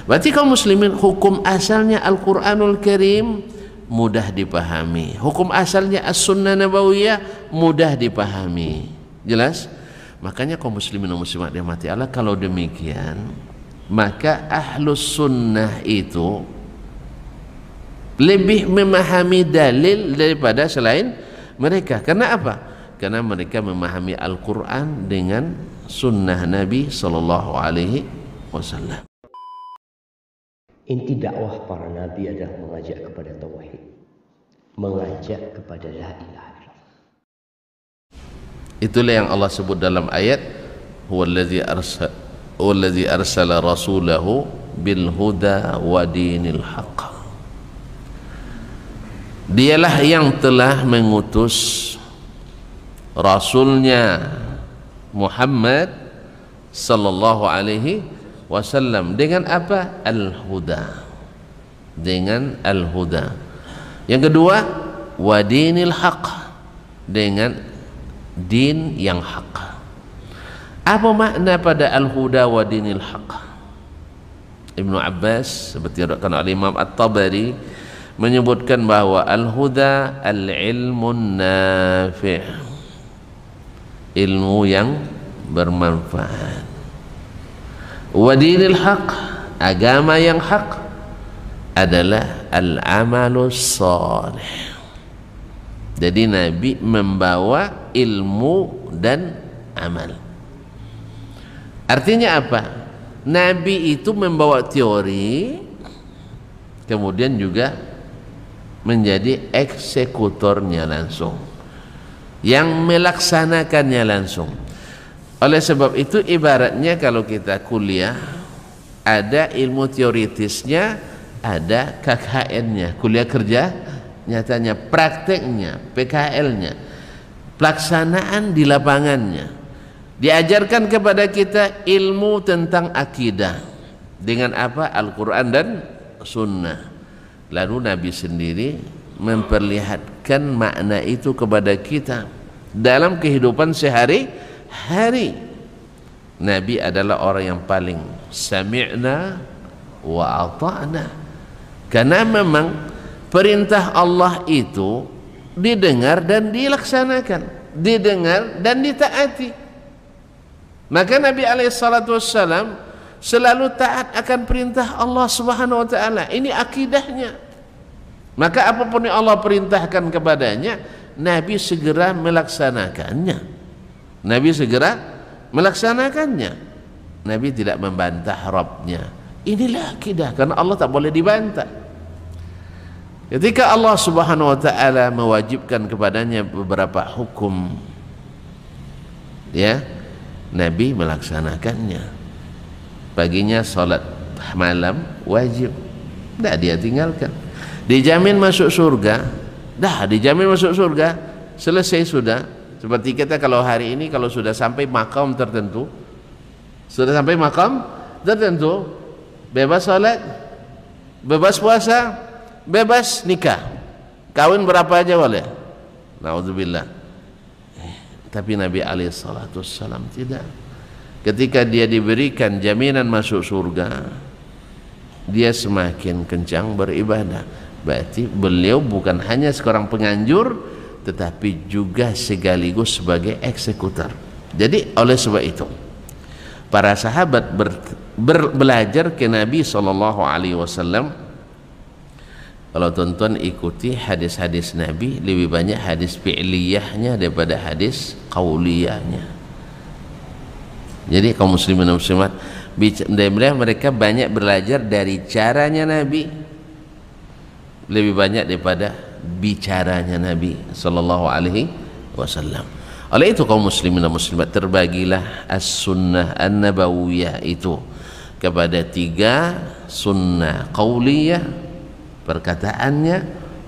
Berarti kaum muslimin, hukum asalnya Al-Quranul Karim mudah dipahami, hukum asalnya As-Sunnah Nabawiyah mudah dipahami. Jelas? Makanya kaum muslimin dan muslimat dirahmati Allah, kalau demikian maka ahlus sunnah itu lebih memahami dalil daripada selain mereka. Karena apa? Karena mereka memahami Al-Quran dengan sunnah Nabi Sallallahu Alaihi Wasallam. Inti dakwah para nabi adalah mengajak kepada tauhid, mengajak kepada la ilaha illallah. Itulah yang Allah sebut dalam ayat, huwallazi arsala rasulahu bil huda wa dinil haqq. Dialah yang telah mengutus rasulnya Muhammad sallallahu alaihi wasallam dengan apa? Al-huda, dengan al-huda. Yang kedua, wa dinil haqq, dengan din yang hak. Apa makna pada al-huda wa dinil haq? Ibnu Abbas seperti dikatakan oleh Imam At-Tabari menyebutkan bahwa al-huda al-ilmun nafi', ilmu yang bermanfaat. Wa dinil haq, agama yang hak adalah al-amalus salih. Jadi Nabi membawa ilmu dan amal. Artinya apa? Nabi itu membawa teori, kemudian juga menjadi eksekutornya langsung, yang melaksanakannya langsung. Oleh sebab itu ibaratnya kalau kita kuliah, ada ilmu teoritisnya, ada KKN-nya, kuliah kerja nyatanya, prakteknya, PKL-nya, pelaksanaan di lapangannya. Diajarkan kepada kita ilmu tentang akidah dengan apa? Al-Quran dan Sunnah. Lalu Nabi sendiri memperlihatkan makna itu kepada kita dalam kehidupan sehari-hari. Nabi adalah orang yang paling sami'na wa ata'na, karena memang perintah Allah itu didengar dan dilaksanakan, didengar dan ditaati. Maka Nabi SAW selalu taat akan perintah Allah Subhanahu wa Ta'ala. Ini akidahnya. Maka apapun yang Allah perintahkan kepadanya, Nabi segera melaksanakannya. Nabi segera melaksanakannya. Nabi tidak membantah Rabbnya. Inilah akidah, karena Allah tak boleh dibantah. Ketika Allah Subhanahu wa Ta'ala mewajibkan kepadanya beberapa hukum, ya, Nabi melaksanakannya. Paginya salat malam wajib, dah dia tinggalkan. Dijamin masuk surga, dah dijamin masuk surga, selesai sudah. Seperti kita kalau hari ini kalau sudah sampai makam tertentu, bebas salat, bebas puasa, bebas nikah, kawin berapa aja boleh. Naudzubillah. Tapi Nabi SAW tidak. Ketika dia diberikan jaminan masuk surga, dia semakin kencang beribadah. Berarti beliau bukan hanya seorang penganjur, tetapi juga sekaligus sebagai eksekutor. Jadi oleh sebab itu para sahabat belajar ke Nabi SAW. Kalau tuan-tuan ikuti hadis-hadis Nabi, lebih banyak hadis fi'liyahnya daripada hadis qauliyahnya. Jadi kaum muslimin dan muslimat, mereka banyak belajar dari caranya Nabi lebih banyak daripada bicaranya Nabi sallallahu alaihi wasallam. Oleh itu kaum muslimin dan muslimat, terbagilah as-sunnah an-nabawiyah itu kepada 3 sunnah qauliyah, perkataannya,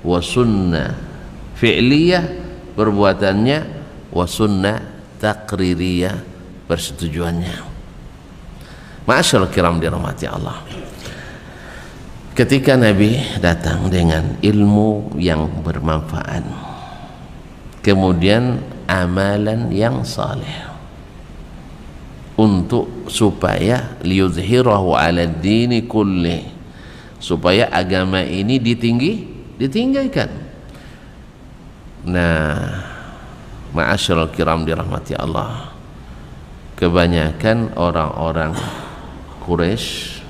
wa sunnah fi'liyah, perbuatannya, wa sunnah taqririyah, persetujuannya. Ma'asyarul kiram dirahmati Allah, ketika Nabi datang dengan ilmu yang bermanfaat, kemudian amalan yang saleh untuk supaya liyuzhirahu 'ala dini kulli, supaya agama ini ditinggikan. Nah, ma'asyiral kiram dirahmati Allah, kebanyakan orang-orang Quraisy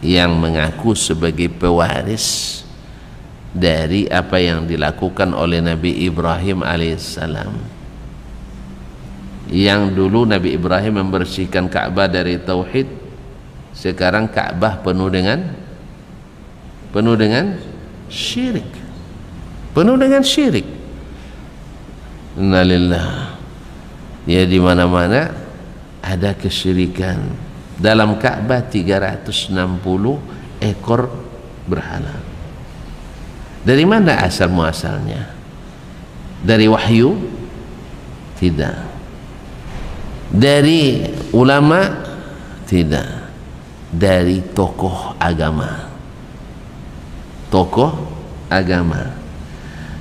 yang mengaku sebagai pewaris dari apa yang dilakukan oleh Nabi Ibrahim alaihissalam, yang dulu Nabi Ibrahim membersihkan Ka'bah dari tauhid, sekarang Ka'bah penuh dengan syirik, penuh dengan syirik. Innalillah. Ya, di mana-mana ada kesyirikan. Dalam Ka'bah 360 ekor berhala. Dari mana asal muasalnya? Dari wahyu? Tidak. Dari ulama? Tidak. Dari tokoh agama. Tokoh agama.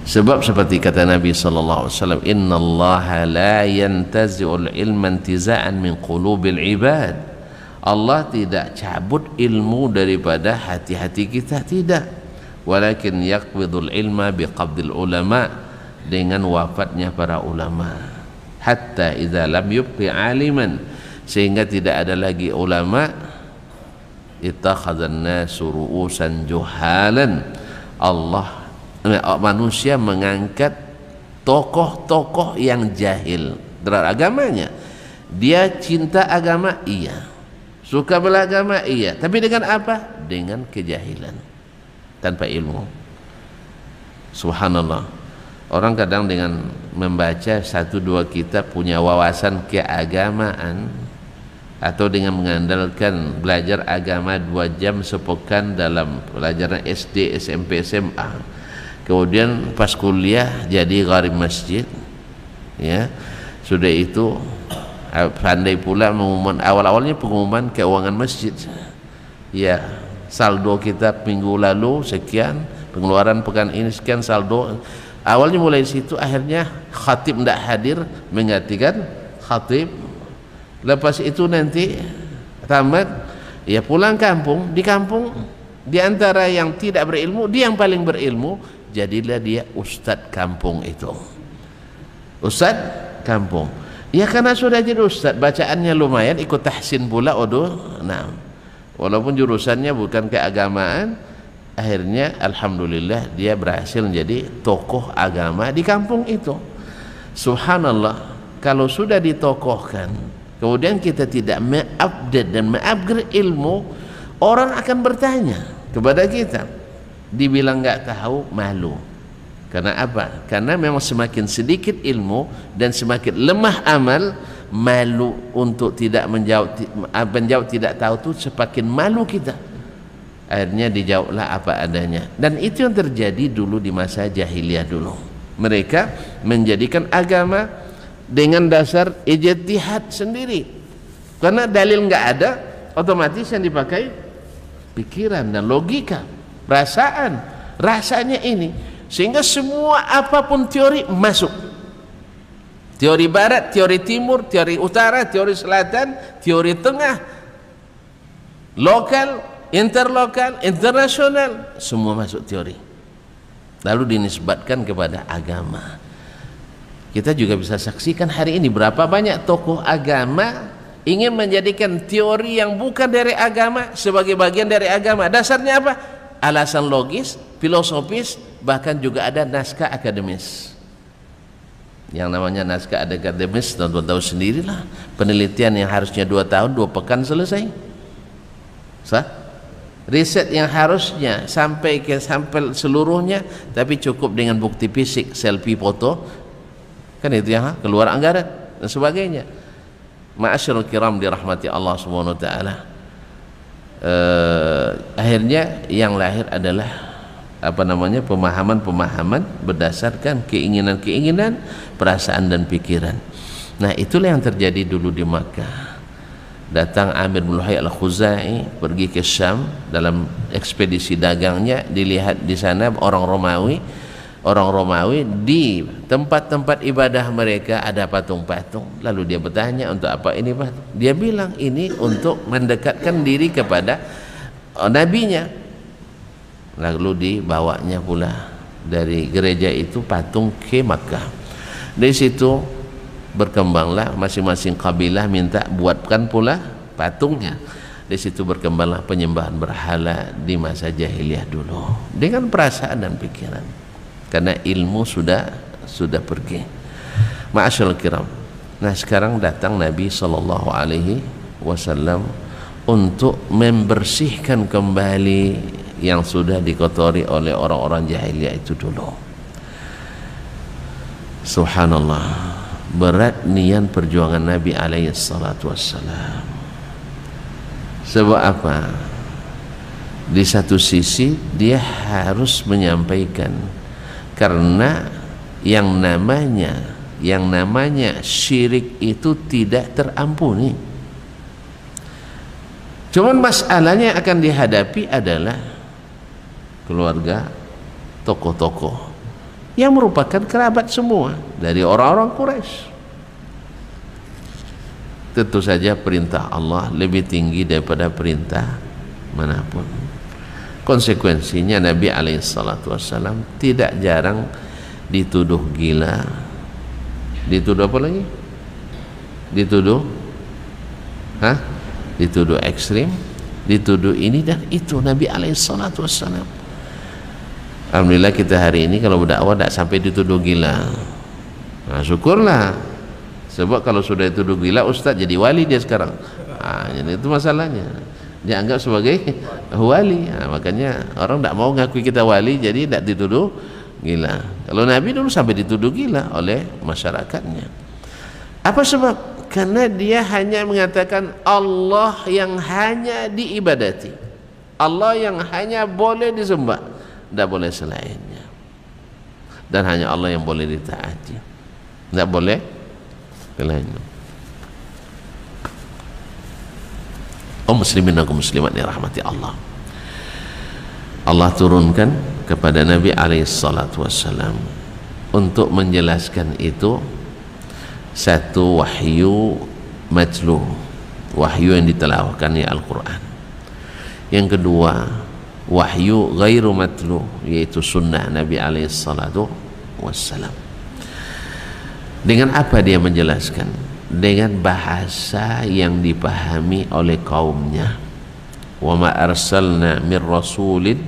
Sebab seperti kata Nabi sallallahu alaihi wasallam, innallaha la yantazi'ul ilma intiza'an min qulubil ibad. Allah tidak cabut ilmu daripada hati-hati kita, tidak. Walakin yaqbidul ilma biqabdil ulama, dengan wafatnya para ulama. Hatta idza lam yubqi aliman, sehingga tidak ada lagi ulama, ittakhadzan nasu ru'usan juhalan. Manusia mengangkat tokoh-tokoh yang jahil terhadap agamanya. Dia cinta agama, iya. Suka beragama, iya. Tapi dengan apa? Dengan kejahilan, tanpa ilmu. Subhanallah. Orang kadang dengan membaca 1-2 kitab punya wawasan keagamaan, atau dengan mengandalkan belajar agama 2 jam sepekan dalam pelajaran SD, SMP, SMA, kemudian pas kuliah jadi gharib masjid, ya. Sudah itu pandai pula mengumumkan, awal-awalnya pengumuman keuangan masjid, ya, saldo kita minggu lalu sekian, pengeluaran pekan ini sekian, saldo. Awalnya mulai situ, akhirnya khatib tidak hadir menggantikan khatib. Lepas itu nanti tamat, ya pulang kampung. Di kampung, di antara yang tidak berilmu, dia yang paling berilmu, jadilah dia ustadz kampung itu. Ustadz kampung. Ya karena sudah jadi ustadz, bacaannya lumayan, ikut tahsin pula, nah, walaupun jurusannya bukan keagamaan, akhirnya alhamdulillah dia berhasil menjadi tokoh agama di kampung itu. Subhanallah, kalau sudah ditokohkan, kemudian kita tidak mengupdate dan mengupgrade ilmu, orang akan bertanya kepada kita, dibilang nggak tahu, malu. Karena apa? Karena memang semakin sedikit ilmu dan semakin lemah amal, malu untuk tidak menjawab tidak tahu itu semakin malu kita. Akhirnya dijawablah apa adanya. Dan itu yang terjadi dulu di masa jahiliyah dulu. Mereka menjadikan agama dengan dasar ijtihad sendiri. Karena dalil nggak ada, otomatis yang dipakai pikiran dan logika, perasaan, rasanya ini. Sehingga semua apapun teori masuk. Teori barat, teori timur, teori utara, teori selatan, teori tengah, lokal, interlokal, internasional, semua masuk teori. Lalu dinisbatkan kepada agama. Kita juga bisa saksikan hari ini berapa banyak tokoh agama ingin menjadikan teori yang bukan dari agama sebagai bagian dari agama. Dasarnya apa? Alasan logis, filosofis, bahkan juga ada naskah akademis. Yang namanya naskah akademis, teman-teman tahu sendirilah, penelitian yang harusnya 2 tahun 2 pekan selesai. Riset yang harusnya sampai seluruhnya, tapi cukup dengan bukti fisik, selfie foto, kan itu yang keluar anggaran dan sebagainya. Ma'asyiral kiram dirahmati Allah Subhanahu wa taala. Akhirnya yang lahir adalah pemahaman-pemahaman berdasarkan keinginan-keinginan, perasaan dan pikiran. Nah, itulah yang terjadi dulu di Makkah. Datang Amir bin Luhai al-Khuzai pergi ke Syam dalam ekspedisi dagangnya, dilihat di sana orang Romawi orang Romawi, di tempat-tempat ibadah mereka ada patung-patung. Lalu dia bertanya, untuk apa ini patung? Dia bilang ini untuk mendekatkan diri kepada nabinya. Lalu dibawanya pula dari gereja itu patung ke Makkah. Dari situ berkembanglah, masing-masing kabilah minta buatkan pula patungnya. Di situ berkembanglah penyembahan berhala di masa jahiliyah dulu dengan perasaan dan pikiran, karena ilmu sudah pergi. Ma'asyarul kiram. Nah, sekarang datang Nabi sallallahu alaihi wasallam untuk membersihkan kembali yang sudah dikotori oleh orang-orang jahiliyah itu dulu. Subhanallah, berat niat perjuangan Nabi alaihi salatu wassalam. Sebab apa? Di satu sisi dia harus menyampaikan, karena yang namanya syirik itu tidak terampuni. Cuman masalahnya yang akan dihadapi adalah keluarga, tokoh-tokoh yang merupakan kerabat semua dari orang-orang Quraisy. Tentu saja perintah Allah lebih tinggi daripada perintah manapun. Konsekuensinya Nabi alaihissalam tidak jarang dituduh gila, dituduh apa lagi? Dituduh ekstrim, dituduh ini dan itu. Nabi alaihissalam. Alhamdulillah kita hari ini kalau berdakwah tidak sampai dituduh gila. Nah, syukurlah. Sebab kalau sudah dituduh gila, ustaz jadi wali dia sekarang. Jadi itu masalahnya. Dia anggap sebagai wali. Makanya orang tidak mau ngakui kita wali, jadi tidak dituduh gila. Kalau Nabi dulu sampai dituduh gila oleh masyarakatnya. Apa sebab? Karena dia hanya mengatakan Allah yang hanya diibadati, Allah yang hanya boleh disembah, tidak boleh selainnya, dan hanya Allah yang boleh ditaati, tidak boleh selainnya. Muslimin dan muslimat dirahmati Allah. Allah turunkan kepada Nabi alaihissalatu wassalam untuk menjelaskan itu satu wahyu matlu, wahyu yang ditilawahkan ya Al-Quran. Yang kedua wahyu ghairu matlu, yaitu sunnah Nabi alaihissalatu wassalam. Dengan apa dia menjelaskan? Dengan bahasa yang dipahami oleh kaumnya. Wa ma arsalna mir rasulin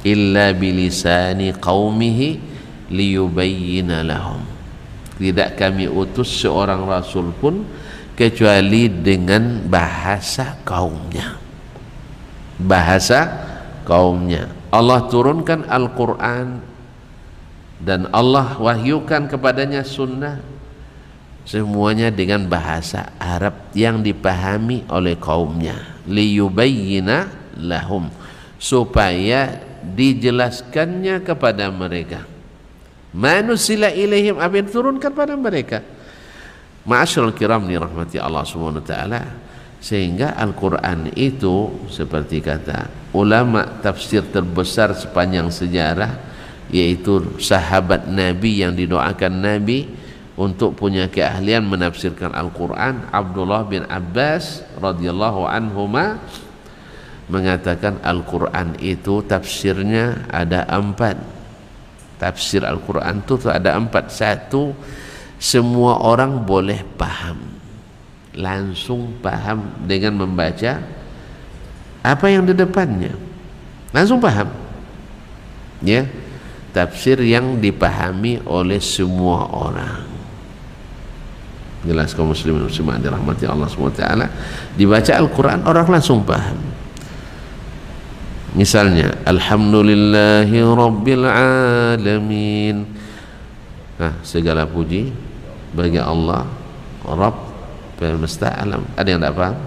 illa bilisani qaumihi liyubayyina lahum. Tidak kami utus seorang rasul pun kecuali dengan bahasa kaumnya. Bahasa kaumnya. Allah turunkan Al-Quran dan Allah wahyukan kepadanya sunnah, semuanya dengan bahasa Arab yang dipahami oleh kaumnya. Liyubayyina lahum, supaya dijelaskannya kepada mereka. Manusila ilaihim, apa yang diturunkan pada mereka. Ma'asyarul kiram dirahmati Allah subhanahu wa ta'ala. Sehingga Al-Quran itu seperti kata ulama tafsir terbesar sepanjang sejarah, yaitu sahabat Nabi yang didoakan Nabi untuk punya keahlian menafsirkan Al-Quran, Abdullah bin Abbas radhiyallahu anhuma mengatakan Al-Quran itu tafsirnya ada 4. Tafsir Al-Quran itu ada 4. Satu, semua orang boleh paham, langsung paham dengan membaca apa yang di depannya, langsung paham, ya. Tafsir yang dipahami oleh semua orang. Jelas kaum muslimin muslimat dirahmati Allah SWT, dibaca Al-Quran orang langsung paham. Misalnya alhamdulillahi rabbil alamin. Nah, segala puji bagi Allah Rabb semesta alam. Ada yang tak paham?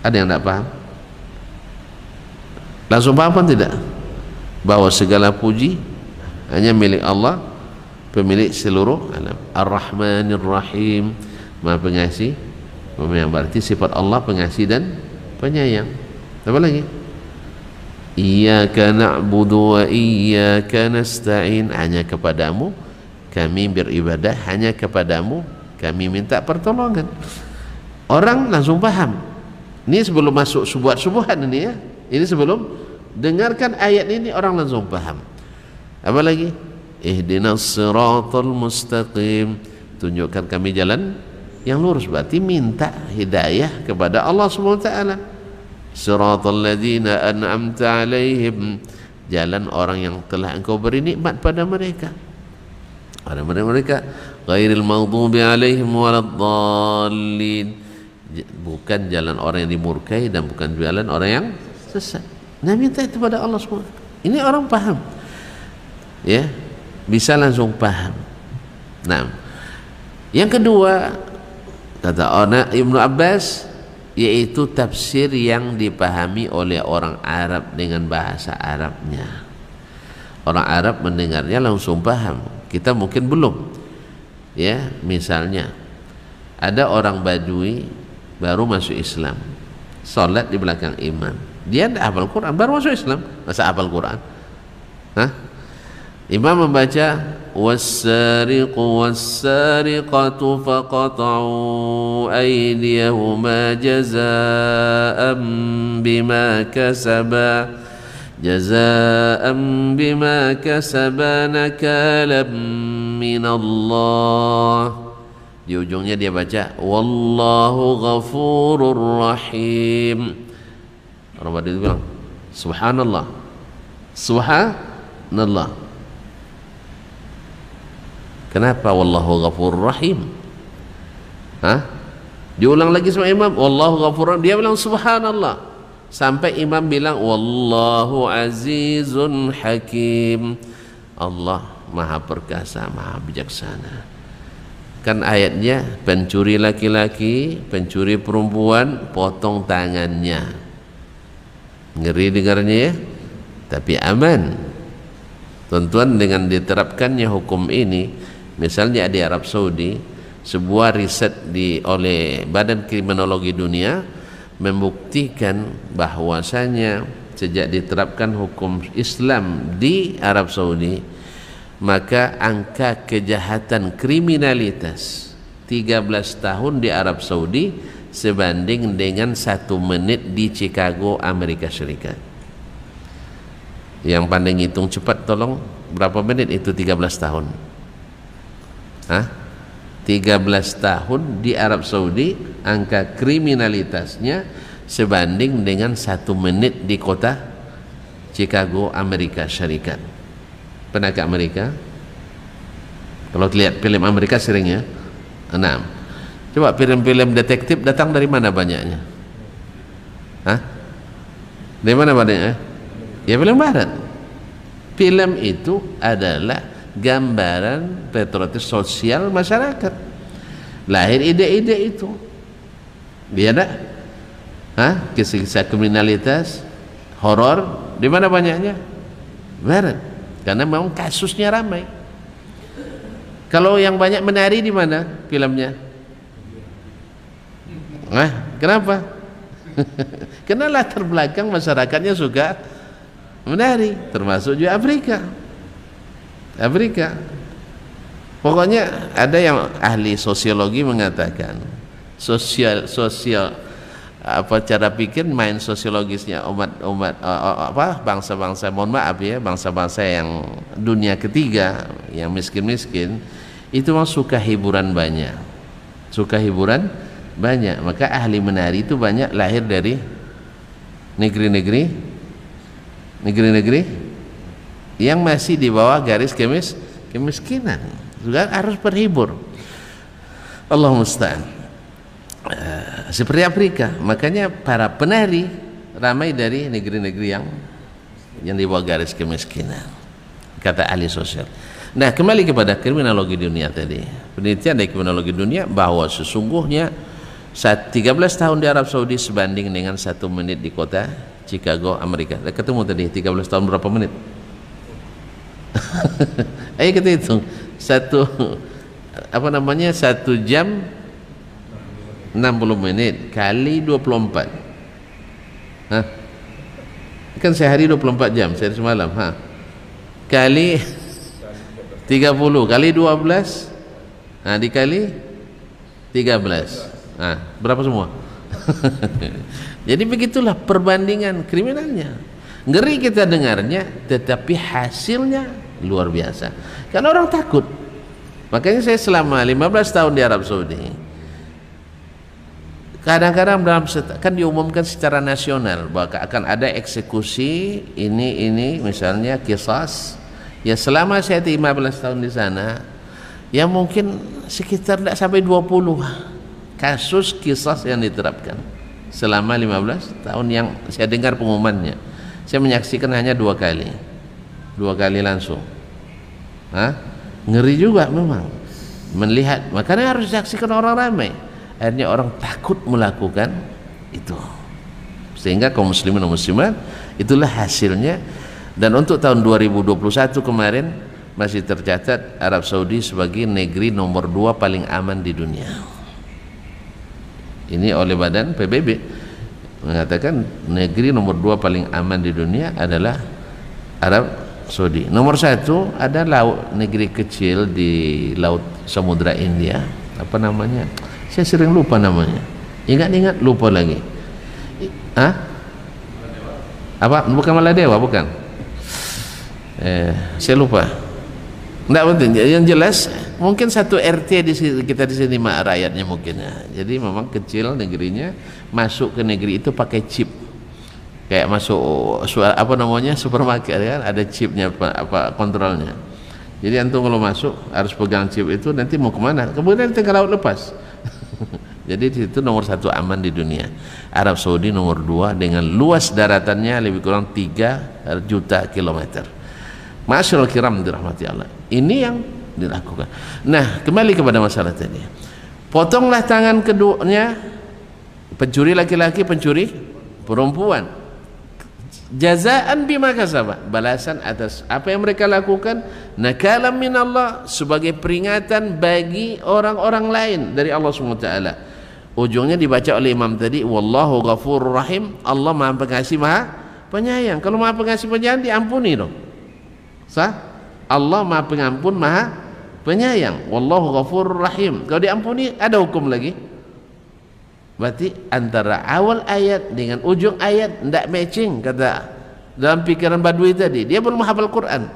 Ada yang tak paham? Langsung paham kan tidak? Bahwa segala puji hanya milik Allah, pemilik seluruh alam. Ar-Rahmanir Rahim, Maha Pengasih, yang berarti sifat Allah pengasih dan penyayang. Apa lagi? Iyyaka na'budu wa iyyaka nasta'in, hanya kepadamu kami beribadah, hanya kepadamu kami minta pertolongan. Orang langsung paham. Ini sebelum masuk subuhat ini ya. Ini sebelum dengarkan ayat ini orang langsung paham. Apa lagi? Ihdinas siratal mustaqim, tunjukkan kami jalan yang lurus, berarti minta hidayah kepada Allah Subhanahu wa taala. Siratal ladzina an'amta alaihim, jalan orang yang telah engkau beri nikmat pada mereka. Pada mereka ghairil maghdubi alaihim waladdallin, bukan jalan orang yang dimurkai dan bukan jalan orang yang sesat. Nah, minta itu pada Allah SWT. Ini orang paham, ya, bisa langsung paham. Nah, yang kedua kata Ibnu Abbas, yaitu tafsir yang dipahami oleh orang Arab dengan bahasa Arabnya. Orang Arab mendengarnya langsung paham, kita mungkin belum. Ya, misalnya ada orang Badui baru masuk Islam, sholat di belakang imam, dia tidak hafal Quran, baru masuk Islam, masa hafal Quran? Hah? Imam membaca was-sariqu was-sariqatu faqata'u aydiyahuma jazaa'an bima kasaba nakalam minallah. Di ujungnya dia baca wallahu ghafurur rahim. Orang Badui itu bilang subhanallah, subhanallah. Kenapa wallahu ghafurur rahim? Hah? Diulang lagi sama imam, wallahu ghafurur, dia bilang subhanallah, sampai imam bilang wallahu azizun hakim, Allah maha perkasa, maha bijaksana. Kan ayatnya pencuri laki-laki, pencuri perempuan, potong tangannya. Ngeri dengarnya ya, tapi aman. Tuan-tuan, dengan diterapkannya hukum ini, misalnya di Arab Saudi, sebuah riset oleh Badan Kriminologi Dunia membuktikan bahwasanya sejak diterapkan hukum Islam di Arab Saudi, maka angka kejahatan kriminalitas 13 tahun di Arab Saudi sebanding dengan 1 menit di Chicago, Amerika Serikat. Yang pandai ngitung cepat tolong, berapa menit itu 13 tahun? Hah? 13 tahun di Arab Saudi, angka kriminalitasnya sebanding dengan 1 menit di kota Chicago, Amerika Serikat. Pernah ke Amerika? Kalau lihat film Amerika seringnya 6. Coba film-film detektif datang dari mana banyaknya? Hah? Dari mana banyaknya? Ya film barat. Film itu adalah gambaran patriotis sosial masyarakat. Lahir ide-ide itu. Dia ada? Hah? Kisah-kisah kriminalitas, horor, di mana banyaknya? Barat. Karena memang kasusnya ramai. Kalau yang banyak menari di mana filmnya? Kenapa? Karena latar belakang masyarakatnya suka menari, termasuk juga Afrika. Pokoknya ada yang ahli sosiologi mengatakan cara pikir main sosiologisnya bangsa-bangsa, mohon maaf ya, bangsa-bangsa yang dunia ketiga, yang miskin-miskin, itu memang suka hiburan banyak, maka ahli menari itu banyak lahir dari negeri-negeri yang masih di bawah garis kemiskinan, juga harus berhibur. Allah musta'an. Seperti Afrika, makanya para penari ramai dari negeri-negeri yang di bawah garis kemiskinan, kata ahli sosial. Nah, kembali kepada kriminologi dunia tadi, penelitian dari kriminologi dunia bahwa sesungguhnya 13 tahun di Arab Saudi sebanding dengan 1 menit di kota Chicago, Amerika. Ketemu tadi 13 tahun berapa menit? Ayo kita hitung. 1 jam 60 menit kali 24. Hah? Kan sehari 24 jam, sehari semalam. Kali 30 kali 12, dikali 13. Berapa semua? Jadi begitulah perbandingan kriminalnya. Ngeri kita dengarnya, tetapi hasilnya luar biasa. Karena orang takut. Makanya saya selama 15 tahun di Arab Saudi, kadang-kadang kan diumumkan secara nasional bahwa akan ada eksekusi ini misalnya qisas. Ya selama saya 15 tahun di sana, ya mungkin sekitar tidak sampai 20 kasus qisas yang diterapkan selama 15 tahun yang saya dengar pengumumannya. Saya menyaksikan hanya 2 kali langsung. Ngeri juga memang melihat, makanya harus disaksikan orang ramai. Akhirnya orang takut melakukan itu, sehingga kaum muslimin dan muslimat itulah hasilnya. Dan untuk tahun 2021 kemarin masih tercatat Arab Saudi sebagai negeri nomor 2 paling aman di dunia. Ini oleh badan PBB mengatakan negeri nomor 2 paling aman di dunia adalah Arab Saudi. Nomor 1 ada negeri kecil di laut Samudra India, apa namanya? Saya sering lupa namanya. Ingat lupa lagi. Apa? Bukan Maladewa, bukan. Saya lupa. Tidak penting. Yang jelas mungkin satu RT kita di sini rakyatnya mungkin ya. Jadi memang kecil negerinya, masuk ke negeri itu pakai chip. Kayak masuk apa namanya supermarket kan, ada chipnya apa kontrolnya. Jadi antum kalau masuk harus pegang chip itu, nanti mau kemana? Kemudian tinggal laut lepas. Jadi di situ nomor 1 aman di dunia. Arab Saudi nomor 2 dengan luas daratannya lebih kurang 3 juta kilometer. Masyaallah kiram dirahmati Allah. Ini yang dilakukan. Nah, kembali kepada masalah tadi. Potonglah tangan keduanya, pencuri laki-laki, pencuri perempuan. Jazaan bima kasaba, balasan atas apa yang mereka lakukan, nakalam minallah, sebagai peringatan bagi orang-orang lain dari Allah SWT. Ujungnya dibaca oleh imam tadi, wallahu ghafurur rahim, Allah Maha Pengasih Maha Penyayang. Kalau Maha Pengasih Penyayang diampuni dong. Allah Maha Pengampun Maha Penyayang, wallahu ghafurur rahim. Kalau diampuni ada hukum lagi. Berarti antara awal ayat dengan ujung ayat tidak matching, kata dalam pikiran Badui tadi. Dia belum hafal Quran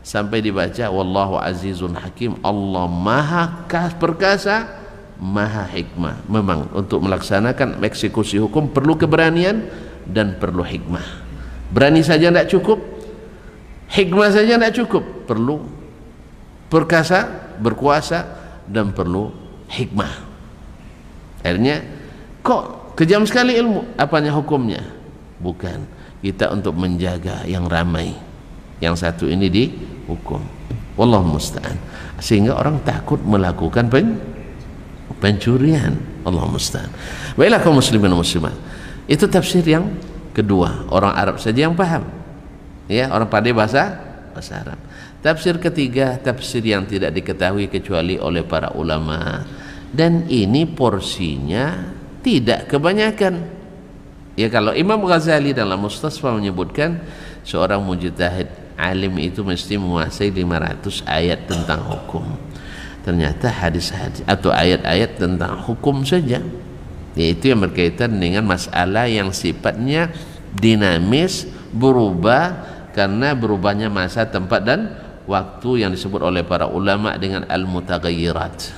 sampai dibaca wallahu azizun hakim, Allah Maha perkasa, Maha hikmah. Memang untuk melaksanakan eksekusi hukum perlu keberanian dan perlu hikmah. Berani saja tidak cukup, hikmah saja tidak cukup, perlu perkasa, berkuasa, dan perlu hikmah. Akhirnya kok kejam sekali ilmu, apanya hukumnya? Bukan, kita untuk menjaga yang ramai, yang satu ini dihukum. Wallahu musta'an. Sehingga orang takut melakukan pencurian. Allah musta'an. Baiklah kaum muslimin dan muslimat, itu tafsir yang kedua, orang Arab saja yang paham, ya, orang pandai bahasa Arab. Tafsir ketiga, tafsir yang tidak diketahui kecuali oleh para ulama, dan ini porsinya tidak kebanyakan. Ya, kalau Imam Ghazali dalam Mustasfa menyebutkan seorang mujtahid alim itu mesti menguasai 500 ayat tentang hukum. Ternyata hadis-hadis atau ayat-ayat tentang hukum saja, yaitu yang berkaitan dengan masalah yang sifatnya dinamis, berubah karena berubahnya masa, tempat, dan waktu, yang disebut oleh para ulama dengan al-mutaghayyirat.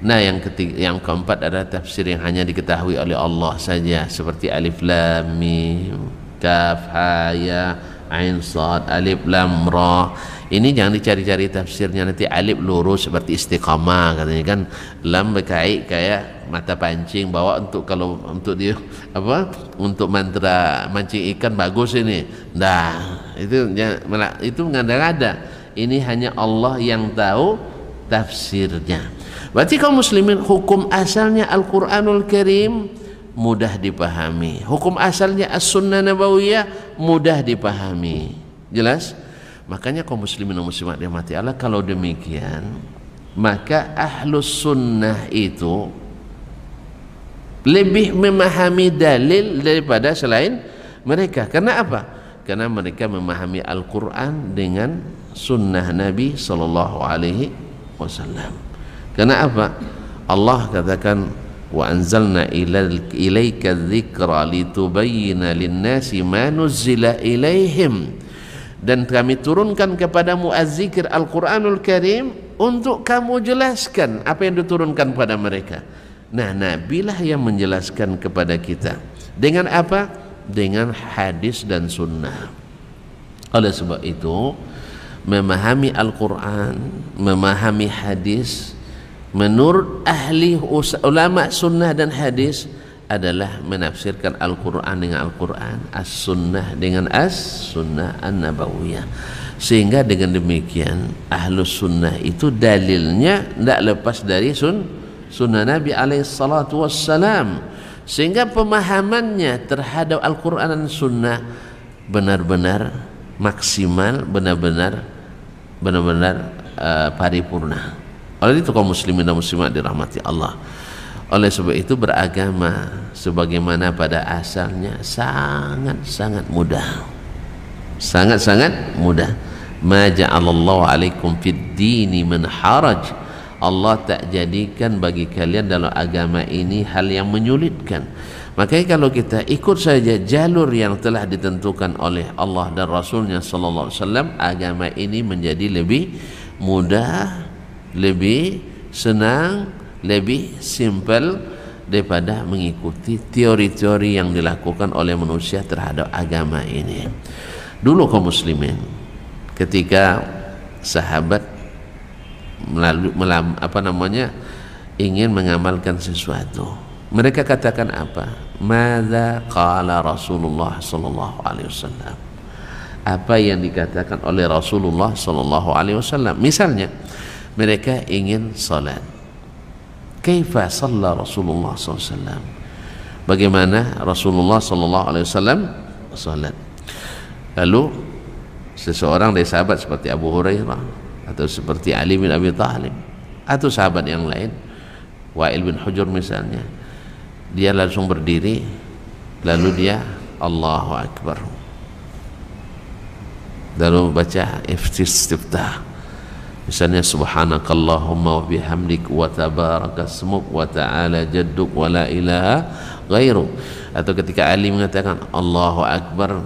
Nah, yang keempat adalah tafsir yang hanya diketahui oleh Allah saja, seperti alif lam mim, kaf ha ya ain sad, alif lam ra. Ini jangan dicari-cari tafsirnya, nanti alif lurus seperti istiqamah katanya kan, lam berkait kayak mata pancing, bawa untuk kalau untuk dia untuk mantra mancing ikan bagus ini. Nah, itu mengada-ngada. Ini hanya Allah yang tahu tafsirnya. Berarti kaum muslimin, hukum asalnya Al-Quranul Karim mudah dipahami, hukum asalnya As-Sunnah Nabawiyah mudah dipahami. Jelas? Makanya kaum muslimin dan muslimat dirahmati Allah, kalau demikian maka Ahlus Sunnah itu lebih memahami dalil daripada selain mereka. Karena apa? Karena mereka memahami Al-Quran dengan sunnah Nabi sallallahu alaihi wasallam. Karena apa? Allah katakan, wa anzalna ilaika dzikra litubayyana lin-nasi ma nuzzila ilaihim, dan kami turunkan kepadamu az-zikr Al-Quranul Karim untuk kamu jelaskan apa yang diturunkan pada mereka. Nah, Nabilah yang menjelaskan kepada kita dengan apa? Dengan hadis dan sunnah. Oleh sebab itu, memahami Al-Quran, memahami hadis, menurut ahli ulama sunnah dan hadis adalah menafsirkan Al-Quran dengan Al-Quran, As-Sunnah dengan As-Sunnah An-Nabawiyah. Sehingga dengan demikian Ahlus Sunnah itu dalilnya tidak lepas dari sunnah Nabi alaihissalatu wassalam. Sehingga pemahamannya terhadap Al-Quran dan Sunnah benar-benar maksimal, benar-benar paripurna. Oleh itu kaum muslimin dan muslimat dirahmati Allah. Oleh sebab itu beragama sebagaimana pada asalnya sangat-sangat mudah. Sangat-sangat mudah. Ma ja'alallahu alaikum fid dini min haraj. Allah tak jadikan bagi kalian dalam agama ini hal yang menyulitkan. Makanya kalau kita ikut saja jalur yang telah ditentukan oleh Allah dan Rasulnya sallallahu alaihi wasallam, agama ini menjadi lebih mudah, lebih senang, lebih simple daripada mengikuti teori-teori yang dilakukan oleh manusia terhadap agama ini. Dulu kaum muslimin, ketika sahabat ingin mengamalkan sesuatu, mereka katakan apa? Madza qala Rasulullah sallallahu alaihi wasallam. Apa yang dikatakan oleh Rasulullah sallallahu alaihi wasallam. Misalnya, mereka ingin salat. Kaifa shalla Rasulullah sallallahu alaihi wasallam? Bagaimana Rasulullah sallallahu alaihi wasallam salat? Lalu seseorang dari sahabat seperti Abu Hurairah atau seperti Ali bin Abi Thalib atau sahabat yang lain, Wa'il bin Hujur misalnya, dia langsung berdiri lalu dia Allahu Akbar, lalu baca istiftah, misalnya subhanakallahumma wa bihamdik wa tabarakasmuk wa ta'ala jadduk wa la ilaha ghairu. Atau ketika Ali mengatakan Allahu Akbar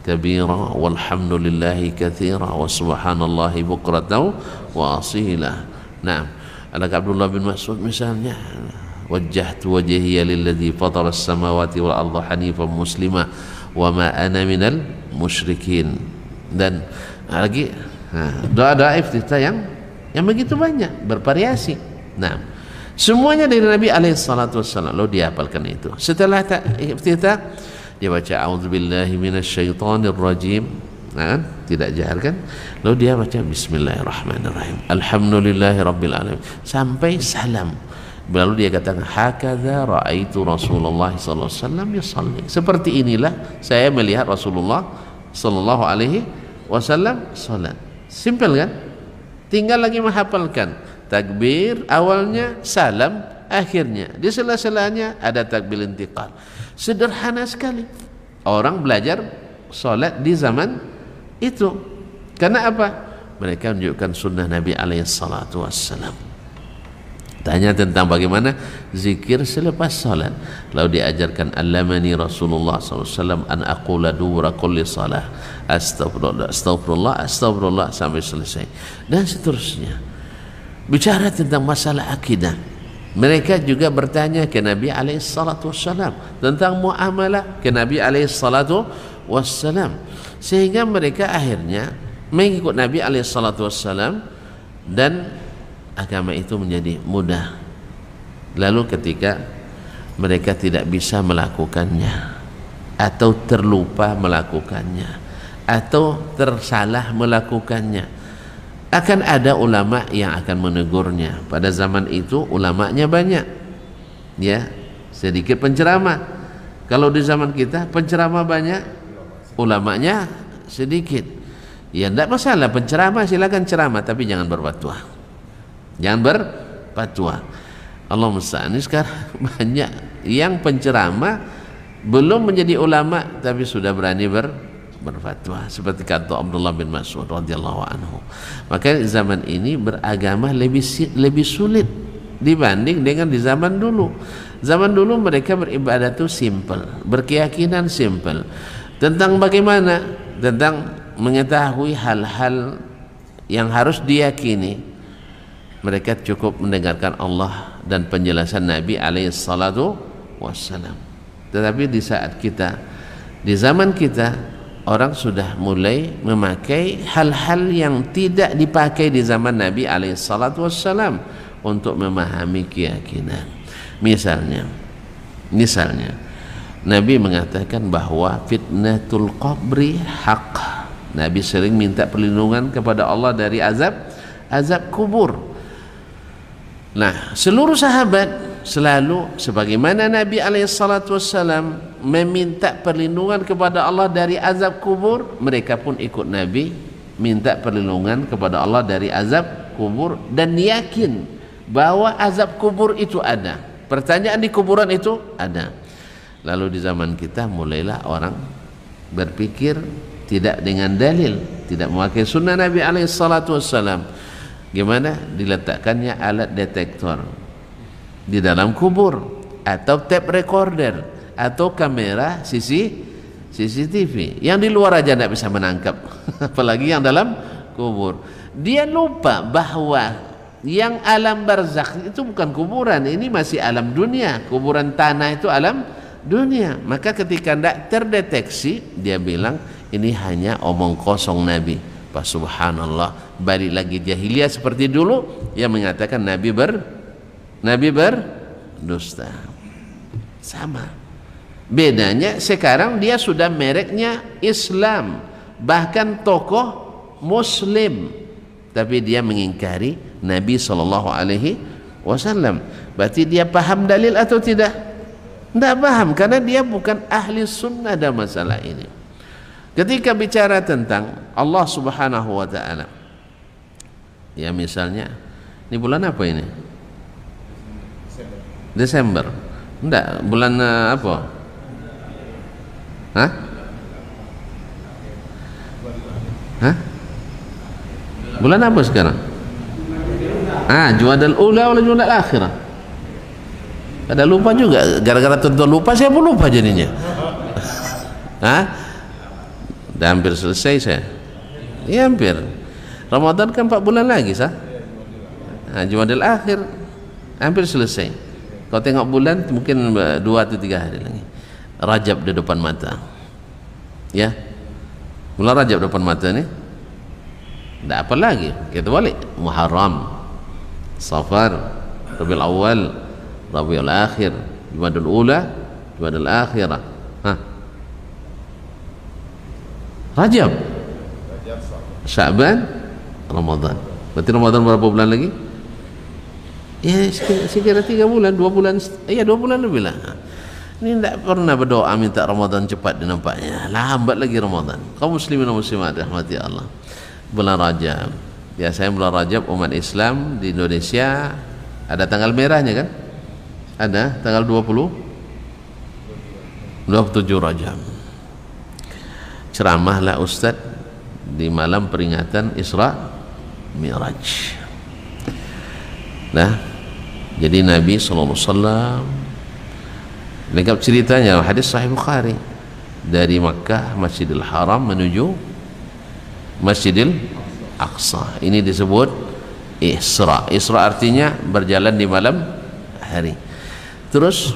kabira walhamdulillahi katsira wa subhanallahi bukratan wa asila. Nah, ada Abdullah bin Mas'ud misalnya, wajjahtu wajhiya lilladzi fatara as-samawati wal arda hanifan muslima wa ma ana minal musyrikin. Dan lagi doa-doa iftitah yang begitu banyak, bervariasi. Nah, semuanya dari Nabi alaihissalatu wassalam. Lalu dia hafalkan itu. Setelah iftitah, dia baca a'udzubillahi minasyaitonir rajim. Nah, tidak jahar kan? Lalu dia baca bismillahirrahmanirrahim, alhamdulillahirabbil alamin, sampai salam. Lalu dia katakan hakadza raaitu Rasulullah sallallahu alaihi wasallam yusalli. Seperti inilah saya melihat Rasulullah sallallahu alaihi wasallam salat. Simple kan? Tinggal lagi menghafalkan takbir awalnya, salam akhirnya, di sela-selanya ada takbir intiqal. Sederhana sekali orang belajar salat di zaman itu. Karena apa? Mereka menunjukkan sunnah Nabi alaihissalatu wassalam. Tanya tentang bagaimana zikir selepas salat, lalu diajarkan allamani Rasulullah SAW an aqula dubura kulli salah astagfirullah astagfirullah astagfirullah sampai selesai, dan seterusnya. Bicara tentang masalah akidah, mereka juga bertanya ke Nabi alaihissalatu wassalam tentang muamalah ke Nabi alaihissalatu wassalam, sehingga mereka akhirnya mengikut Nabi alaihissalatu wassalam dan agama itu menjadi mudah. Lalu ketika mereka tidak bisa melakukannya atau terlupa melakukannya atau tersalah melakukannya, akan ada ulama yang akan menegurnya. Pada zaman itu ulamanya banyak, ya, sedikit penceramah. Kalau di zaman kita penceramah banyak, ulamanya sedikit. Ya tidak masalah, penceramah silakan ceramah, tapi jangan berfatwa. Jangan berfatwa. Allah musta'an. Sekarang banyak yang penceramah belum menjadi ulama tapi sudah berani berfatwa, seperti kata Abdullah bin Mas'ud radhiyallahu anhu. Maka zaman ini beragama lebih sulit dibanding dengan di zaman dulu. Zaman dulu mereka beribadah itu simple, berkeyakinan simple. Tentang bagaimana? Tentang mengetahui hal-hal yang harus diyakini. Mereka cukup mendengarkan Allah dan penjelasan Nabi alaihi salatu wassalam. Tetapi di saat kita, di zaman kita, orang sudah mulai memakai hal-hal yang tidak dipakai di zaman Nabi alaihi salatu wassalam untuk memahami keyakinan. Misalnya Nabi mengatakan bahwa fitnatul qabri haq. Nabi sering minta perlindungan kepada Allah dari azab kubur. Nah, seluruh sahabat selalu sebagaimana Nabi alaihissalam meminta perlindungan kepada Allah dari azab kubur, mereka pun ikut Nabi minta perlindungan kepada Allah dari azab kubur dan yakin bahwa azab kubur itu ada, pertanyaan di kuburan itu ada. Lalu di zaman kita mulailah orang berpikir tidak dengan dalil, tidak memakai sunnah Nabi alaihissalam. Gimana? Diletakkannya alat detektor di dalam kubur, atau tape recorder, atau kamera CCTV. Yang di luar aja tidak bisa menangkap, apalagi yang dalam kubur. Dia lupa bahwa yang alam barzakh itu bukan kuburan, ini masih alam dunia. Kuburan tanah itu alam dunia. Maka ketika tidak terdeteksi, dia bilang ini hanya omong kosong Nabi. Pak subhanallah, balik lagi jahiliyah seperti dulu yang mengatakan Nabi berdusta. Sama. Bedanya sekarang dia sudah mereknya Islam, bahkan tokoh Muslim, tapi dia mengingkari Nabi SAW. Berarti dia paham dalil atau tidak? Tidak paham, karena dia bukan ahli sunnah dalam masalah ini. Ketika bicara tentang Allah Subhanahu wa ta'ala, ya misalnya ini bulan apa ini? Desember. Enggak, bulan apa? Hah? Bulan apa sekarang? Jumadal ula atau Jumadal akhirah? Ada lupa juga, gara-gara tentu lupa saya pun lupa jadinya. Dah hampir selesai saya. Ya hampir. Ramadan kan 4 bulan lagi sah. Jumadil akhir hampir selesai. Kau tengok bulan mungkin 2 atau 3 hari lagi. Rajab di depan mata. Ya. Bulan Rajab depan mata ni. Tak apa lagi. Kita balik Muharram, Safar, Rabiul Awal, Rabiul Akhir, Jumadil Ula, Jumadil Akhirah. Rajab, Sya'ban, Ramadan. Berarti Ramadan berapa bulan lagi? Ya, sekira 3 bulan, 2 bulan. Ya, 2 bulan lebih lah. Ini tidak pernah berdoa minta Ramadan cepat dinampaknya. Lambat lagi Ramadan. Kaum muslimin dan muslimat rahmati Allah. Bulan Rajab. Biasanya bulan Rajab umat Islam di Indonesia ada tanggal merahnya kan? Ada tanggal 27 Rajab. Ceramahlah Ustaz di malam peringatan Isra Mi'raj. Nah, jadi Nabi SAW lengkap ceritanya, hadis Sahih Bukhari, dari Makkah Masjidil Haram menuju Masjidil Aqsa. Ini disebut Isra. Isra artinya berjalan di malam hari. Terus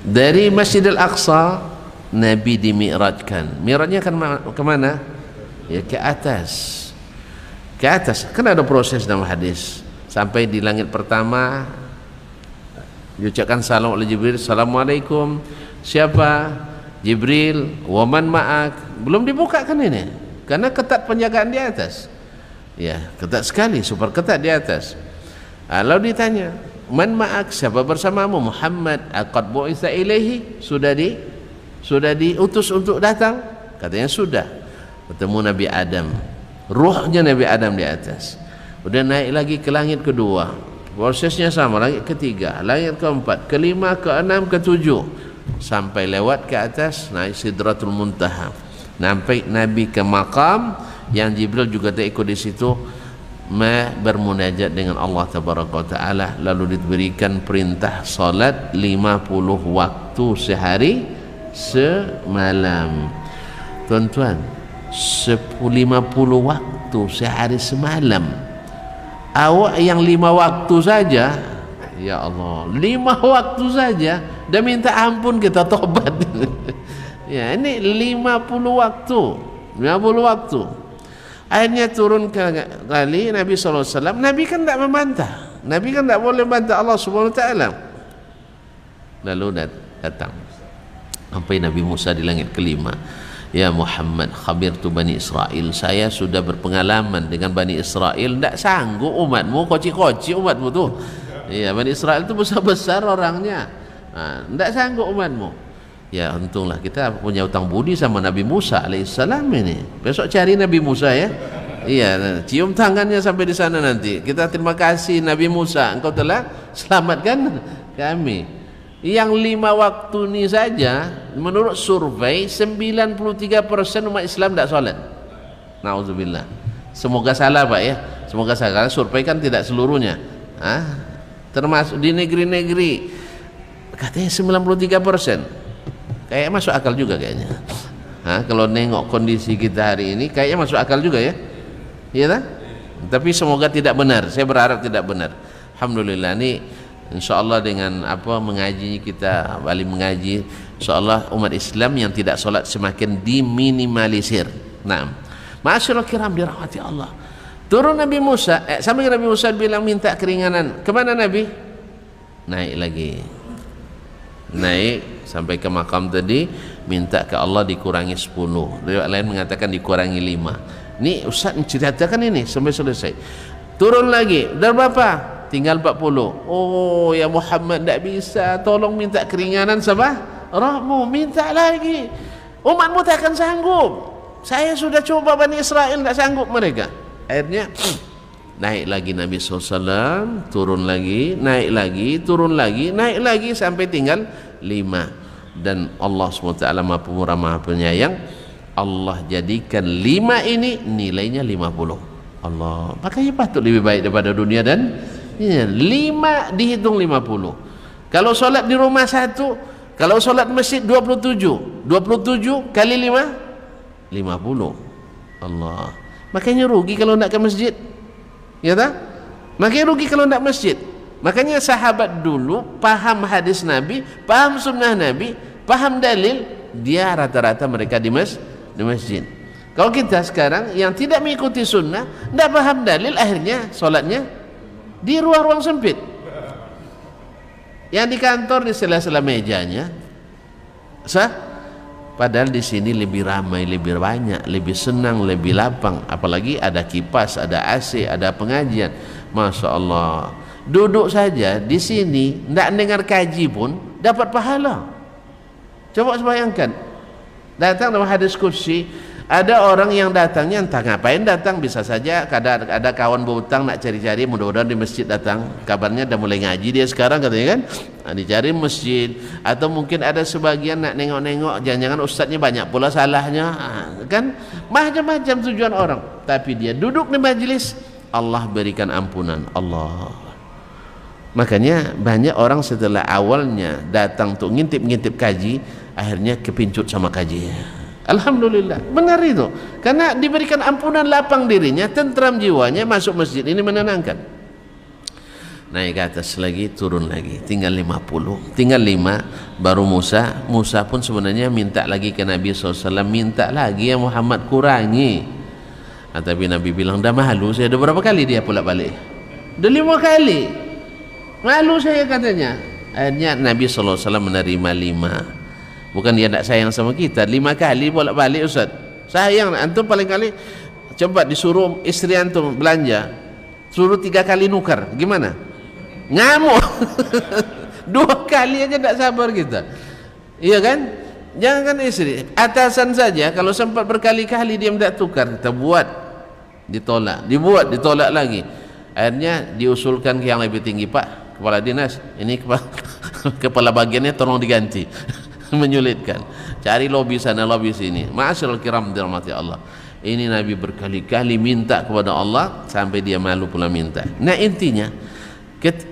dari Masjidil Aqsa Nabi dimi'rajkan. Mi'rajnya kan ke mana? Ya ke atas. Ke atas. Kan ada proses dalam hadis. Sampai di langit pertama diucapkan salam oleh Jibril. Assalamualaikum. Siapa? Jibril. Waman ma'ak. Belum dibuka kan ini? Karena ketat penjagaan di atas. Ya, ketat sekali, super ketat di atas. Lalu ditanya, man ma'ak, siapa bersamamu? Muhammad. Aqad bu'itsa ilaihi, sudah diutus untuk datang? Katanya sudah. Bertemu Nabi Adam, ruhnya Nabi Adam di atas. Udah naik lagi ke langit kedua, prosesnya sama. Langit ketiga, langit keempat, kelima, keenam, ketujuh. sampai lewat ke atas, naik Sidratul Muntaha, sampai Nabi ke makam yang Jibril juga tak ikut di situ, bermunajat dengan Allah Tabaraka Taala, lalu diberikan perintah salat 50 waktu sehari semalam. Tuan-tuan, 50 waktu sehari semalam. Awak yang 5 waktu saja, ya Allah, 5 waktu saja dah minta ampun kita tobat. Ya, ini 50 waktu, 50 waktu. Akhirnya turun kali Nabi SAW. Nabi kan tak membantah, Nabi kan tak boleh bantah Allah Subhanahu Wa Taala. Lalu datang sampai Nabi Musa di langit kelima. Ya Muhammad, khabirtu Bani Israel, saya sudah berpengalaman dengan Bani Israel, tak sanggup umatmu, koci-koci umatmu tu. Ya, Bani Israel tu besar-besar orangnya, tak sanggup umatmu. Ya, untunglah kita punya utang budi sama Nabi Musa alaihissalam ini. Besok cari Nabi Musa ya. Iya, cium tangannya sampai di sana nanti. Kita terima kasih Nabi Musa, engkau telah selamatkan kami. Yang 5 waktu ini saja, menurut survei 93% umat Islam tak solat. Nauzubillah. Semoga salah Pak ya. Semoga salah. Survei kan tidak seluruhnya. Termasuk di negeri-negeri katanya 93%. Kayak masuk akal juga kayaknya. Kalau nengok kondisi kita hari ini kayaknya masuk akal juga ya. Iya tak? Tapi semoga tidak benar. Saya berharap tidak benar. Alhamdulillah, ini insyaallah dengan apa mengaji kita balik mengaji, insyaallah umat Islam yang tidak solat semakin diminimalisir. Naam. Ma'asyiral kiram dirahmati Allah. Turun Nabi Musa, sampai Nabi Musa bilang minta keringanan. Kemana Nabi? Naik lagi. Naik sampai ke makam tadi, minta ke Allah dikurangi 10. Riwayat lain mengatakan dikurangi 5. Ini Ustaz menceritakan ini sampai selesai. Turun lagi, dah berapa? Tinggal 40. Oh ya Muhammad, tak bisa, tolong minta keringanan sama Rahmu, minta lagi. Umatmu tak akan sanggup. Saya sudah coba Bani Israel, tak sanggup mereka. Akhirnya naik lagi Nabi SAW, turun lagi, naik lagi, turun lagi, naik lagi sampai tinggal 5. Dan Allah SWT Maha Pemurah Maha Penyayang, Allah jadikan 5 ini nilainya 50. Allah, makanya patut lebih baik daripada dunia dan 5 dihitung 50. Kalau solat di rumah 1, kalau solat masjid 27 kali 5 50. Allah, makanya rugi kalau nak ke masjid. Ya tak? Makanya rugi kalau nak masjid. Makanya sahabat dulu paham hadis Nabi, paham sunnah Nabi, paham dalil, dia rata-rata mereka di masjid. Kalau kita sekarang yang tidak mengikuti sunnah, tidak paham dalil, akhirnya solatnya di ruang-ruang sempit. Yang di kantor di sela-sela mejanya, padahal di sini lebih ramai, lebih banyak, lebih senang, lebih lapang. Apalagi ada kipas, ada AC, ada pengajian. Masya Allah. Duduk saja di sini, tidak dengar kaji pun dapat pahala. Coba bayangkan, datang dalam hadis kursi, ada orang yang datangnya entah ngapain datang, bisa saja ada kawan berhutang nak cari-cari, mudah-mudahan di masjid datang, kabarnya dah mulai ngaji dia sekarang katanya kan, dicari masjid. Atau mungkin ada sebagian nak nengok-nengok, jangan-jangan ustadznya banyak pula salahnya, kan macam-macam tujuan orang. Tapi dia duduk di majlis, Allah berikan ampunan. Allah. Makanya banyak orang setelah awalnya datang untuk ngintip-ngintip kaji, akhirnya kepincut sama kaji. Alhamdulillah, benar itu. Karena diberikan ampunan, lapang dirinya, tentram jiwanya, masuk masjid ini menenangkan. Naik ke atas lagi, turun lagi, tinggal 50, tinggal 5. Baru Musa pun sebenarnya minta lagi ke Nabi SAW, minta lagi ya Muhammad, kurangi. Tapi Nabi bilang, dah malu saya, dah berapa kali dia pulak balik? Dah 5 kali. Malu saya katanya. Akhirnya Nabi SAW menerima 5. Bukan dia tak sayang sama kita, 5 kali bolak-balik Ustaz. Sayang, antum paling kali coba disuruh istri antum belanja, suruh 3 kali nukar, gimana? Ngamuk. 2 kali aja tak sabar kita. Iya kan? Jangan istri, atasan saja kalau sempat berkali-kali dia tidak tukar, kita buat, ditolak, dibuat, ditolak lagi. Akhirnya diusulkan ke yang lebih tinggi, Pak Kepala Dinas, ini kepala bagiannya tolong diganti. menyulitkan, cari lobby sana lobby sini. Ma'asyiral kiram dirahmati Allah, ini Nabi berkali-kali minta kepada Allah sampai dia malu pula minta. Nah intinya,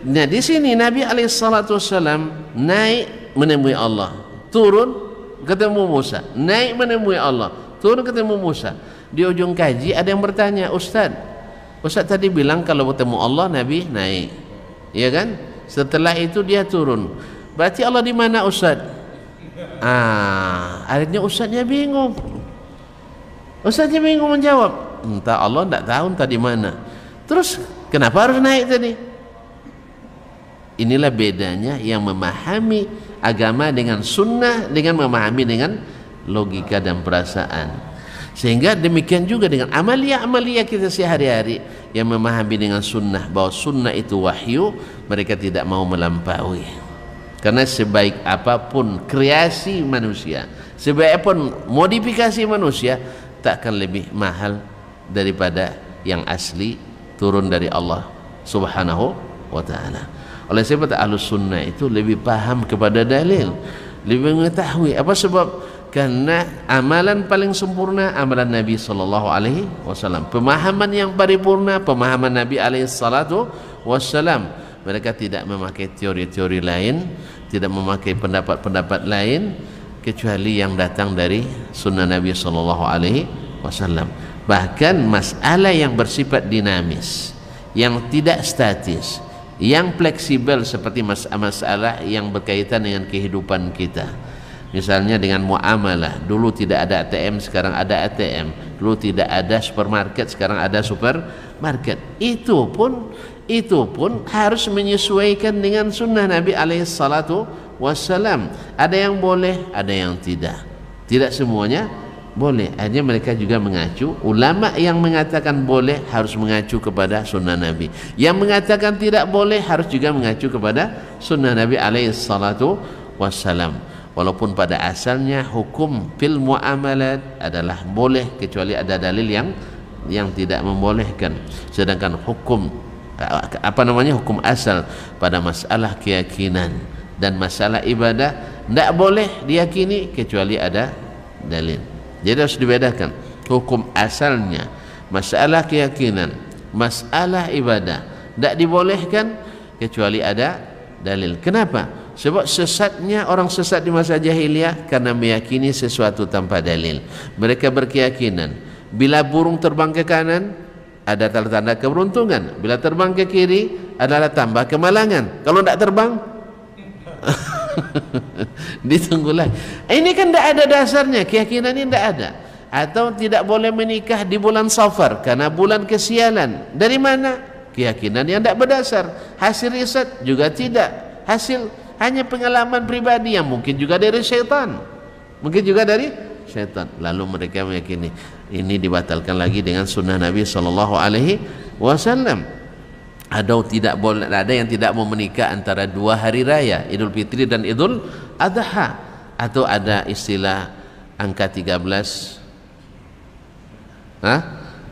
nah di sini Nabi alaihissalam naik menemui Allah, turun ketemu Musa, naik menemui Allah, turun ketemu Musa. Di ujung kaji ada yang bertanya, Ustaz tadi bilang kalau bertemu Allah Nabi naik, ya kan? Setelah itu dia turun, berarti Allah di mana Ustaz? Akhirnya Ustaznya bingung. Ustaznya bingung menjawab, entah Allah tidak tahu entah di mana. Terus kenapa harus naik tadi? Inilah bedanya yang memahami agama dengan sunnah dengan memahami dengan logika dan perasaan. Sehingga demikian juga dengan amalia-amalia kita sehari-hari yang memahami dengan sunnah bahwa sunnah itu wahyu, mereka tidak mau melampaui. Karena sebaik apapun kreasi manusia, sebaik apapun modifikasi manusia, tak akan lebih mahal daripada yang asli turun dari Allah Subhanahu wa ta'ala. Oleh sebab Ahlus Sunnah itu lebih paham kepada dalil, lebih mengetahui. Apa sebab? Karena amalan paling sempurna amalan Nabi sallallahu alaihi wasallam. Pemahaman yang paripurna pemahaman Nabi alaihi salatu wasallam. Mereka tidak memakai teori-teori lain, tidak memakai pendapat-pendapat lain kecuali yang datang dari sunnah Nabi sallallahu alaihi wasallam. Bahkan masalah yang bersifat dinamis, yang tidak statis, yang fleksibel seperti masalah yang berkaitan dengan kehidupan kita. Misalnya dengan muamalah, dulu tidak ada ATM, sekarang ada ATM. Dulu tidak ada supermarket, sekarang ada supermarket. Itu pun harus menyesuaikan dengan sunnah Nabi alaihi salatu wassalam. Ada yang boleh, ada yang tidak. Tidak semuanya boleh. Hanya mereka juga mengacu. Ulama yang mengatakan boleh harus mengacu kepada sunnah Nabi. Yang mengatakan tidak boleh harus juga mengacu kepada sunnah Nabi alaihi salatu wassalam. Walaupun pada asalnya hukum fil muamalat adalah boleh kecuali ada dalil yang tidak membolehkan. Sedangkan hukum hukum asal pada masalah keyakinan dan masalah ibadah tidak boleh diyakini kecuali ada dalil. Jadi harus dibedakan hukum asalnya masalah keyakinan, masalah ibadah tidak dibolehkan kecuali ada dalil. Kenapa? Sebab sesatnya orang sesat di masa jahiliyah karena meyakini sesuatu tanpa dalil. Mereka berkeyakinan bila burung terbang ke kanan ada tanda-tanda keberuntungan, bila terbang ke kiri adalah tambah kemalangan. Kalau tidak terbang ditunggulah. Ini kan tidak ada dasarnya, keyakinan ini tidak ada. Atau tidak boleh menikah di bulan Safar karena bulan kesialan. Dari mana? Keyakinan yang tidak berdasar. Hasil riset juga tidak. Hasil hanya pengalaman pribadi yang mungkin juga dari syaitan, lalu mereka meyakini ini dibatalkan lagi dengan sunnah Nabi sallallahu alaihi wasallam. Ada yang tidak mau menikah antara dua hari raya Idul Fitri dan Idul Adha, atau ada istilah angka 13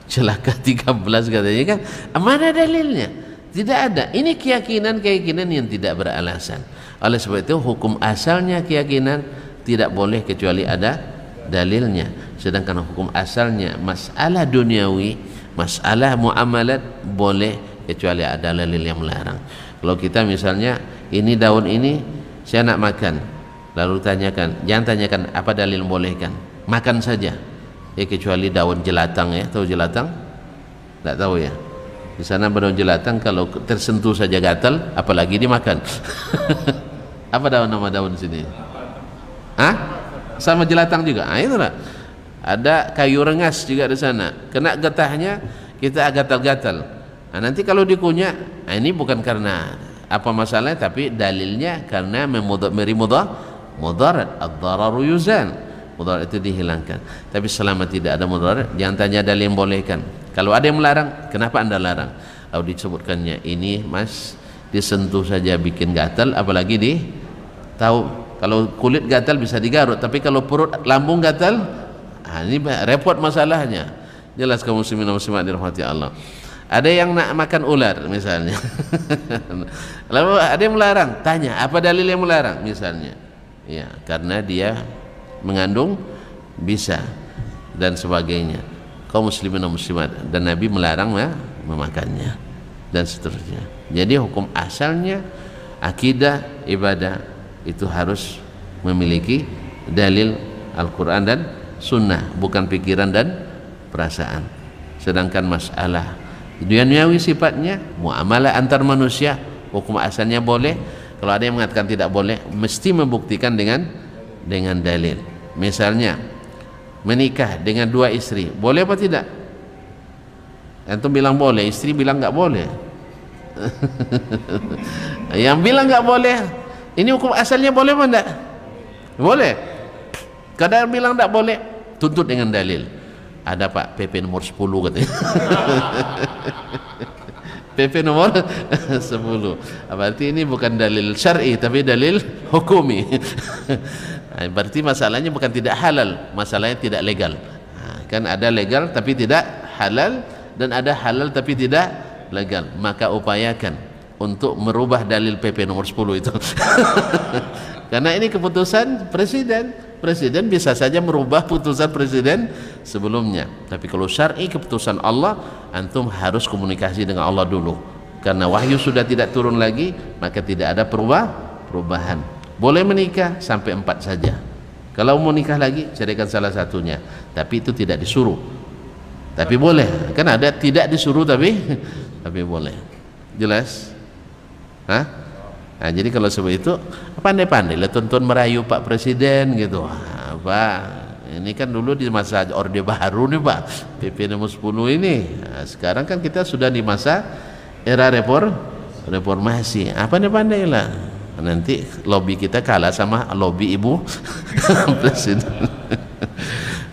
celaka 13 katanya kan. Mana dalilnya? Tidak ada. Ini keyakinan yang tidak beralasan. Oleh sebab itu hukum asalnya keyakinan tidak boleh kecuali ada dalilnya. Sedangkan hukum asalnya masalah duniawi, masalah muamalat boleh kecuali ada dalil yang melarang. Kalau kita misalnya ini daun ini saya nak makan, lalu tanyakan, jangan tanyakan apa dalil membolehkan, makan saja. Kecuali daun jelatang, ya, tahu jelatang? Tak tahu ya. Di sana daun jelatang kalau tersentuh saja gatal, apalagi dimakan. Apa nama daun sini? Sama jelatang juga. Itulah. Ada kayu rengas juga di sana. Kena getahnya kita gatal-gatal. Nanti kalau dikunyah, ini bukan karena apa masalahnya, tapi dalilnya karena memberi mudarat. Ad-dararu yuzal. Mudarat itu dihilangkan. Tapi selama tidak ada mudarat, jangan tanya dalil yang bolehkan. Kalau ada yang melarang, kenapa anda larang? Lalu disebutkannya ini mas disentuh saja bikin gatal, apalagi tahu kalau kulit gatal bisa digarut, tapi kalau perut lambung gatal, ini repot masalahnya. Jelas kaum muslimin dan muslimat dirahmati Allah. Ada yang nak makan ular misalnya. Lalu ada yang melarang, tanya apa dalil yang melarang misalnya. ya, karena dia mengandung bisa dan sebagainya. Kaum muslimin dan muslimat, dan Nabi melarang memakannya dan seterusnya. Jadi hukum asalnya akidah ibadah itu harus memiliki dalil Al-Quran dan Sunnah, bukan pikiran dan perasaan. Sedangkan masalah duniawi sifatnya, muamalah antar manusia, hukum asalnya boleh. Kalau ada yang mengatakan tidak boleh, mesti membuktikan dengan dalil. Misalnya menikah dengan 2 istri, boleh apa tidak? Antum bilang boleh, istri bilang nggak boleh. Yang bilang nggak boleh, ini hukum asalnya boleh apa enggak? Boleh. Kadang bilang nggak boleh, tuntut dengan dalil. Ada Pak PP nomor 10 katanya. PP nomor 10. Berarti ini bukan dalil syar'i tapi dalil hukumi. Berarti masalahnya bukan tidak halal, masalahnya tidak legal. Kan ada legal tapi tidak halal, dan ada halal tapi tidak legal. Maka upayakan untuk merubah dalil PP nomor 10 itu. Karena ini keputusan presiden. Presiden bisa saja merubah putusan presiden sebelumnya. Tapi kalau syar'i keputusan Allah, antum harus komunikasi dengan Allah dulu. Karena wahyu sudah tidak turun lagi, maka tidak ada perubahan. Boleh menikah sampai 4 saja. Kalau mau nikah lagi, ceraikan salah satunya. Tapi itu tidak disuruh. Tapi boleh. Kan ada tidak disuruh tapi boleh. Jelas? Hah? Nah, jadi kalau seperti itu pandai-pandai lah tuntun merayu Pak Presiden gitu. Pak, ini kan dulu di masa Orde Baru nih Pak, PP nomor 10 ini. Nah, sekarang kan kita sudah di masa era reformasi. Pandai-pandai lah. Nanti lobby kita kalah sama lobby Ibu Presiden.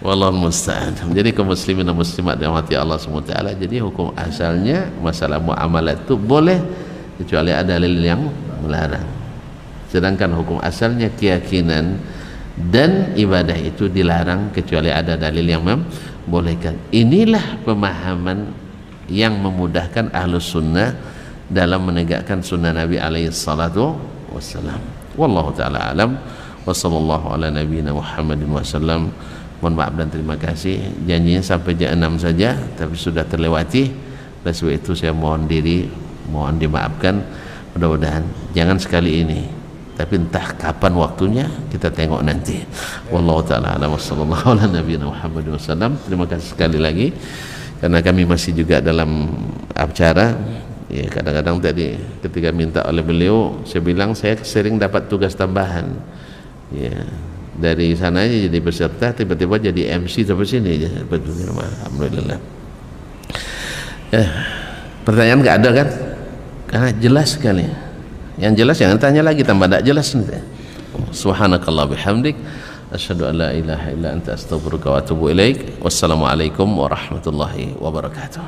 Wallahu musta'an. Jadi kaum muslimin dan muslimat yang mati Allah SWT. Jadi hukum asalnya masalah muamalat itu boleh kecuali ada dalil yang melarang. Sedangkan hukum asalnya keyakinan dan ibadah itu dilarang kecuali ada dalil yang membolehkan. Inilah pemahaman yang memudahkan ahlus sunnah dalam menegakkan sunnah Nabi alaihi salatu wassalam. Wallahu ta'ala alam wa sallallahu ala nabiyyina Muhammadin wasallam. Mohon maaf dan terima kasih, janjinya sampai jam 6 saja tapi sudah terlewati. Oleh sebab itu saya mohon dimaafkan. Mudah-mudahan jangan sekali ini, tapi entah kapan waktunya kita tengok nanti. Wallahu ta'ala a'lam wa sallallahu ala nabiyina Muhammadin wasallam. Terima kasih sekali lagi karena kami masih juga dalam acara. Ya, kadang-kadang tadi ketika minta oleh beliau, saya bilang saya sering dapat tugas tambahan. Ya, dari sana aja jadi peserta, tiba-tiba jadi MC sampai sini. Alhamdulillah. Pertanyaan nggak ada kan? Karena jelas sekali. Yang jelas jangan tanya lagi, tambah tidak jelas nanti. Subhanakallah bihamdik, asyhadu an la ilaha illa anta astaghfiruka wa atubu ilaik. Wassalamualaikum warahmatullahi wabarakatuh.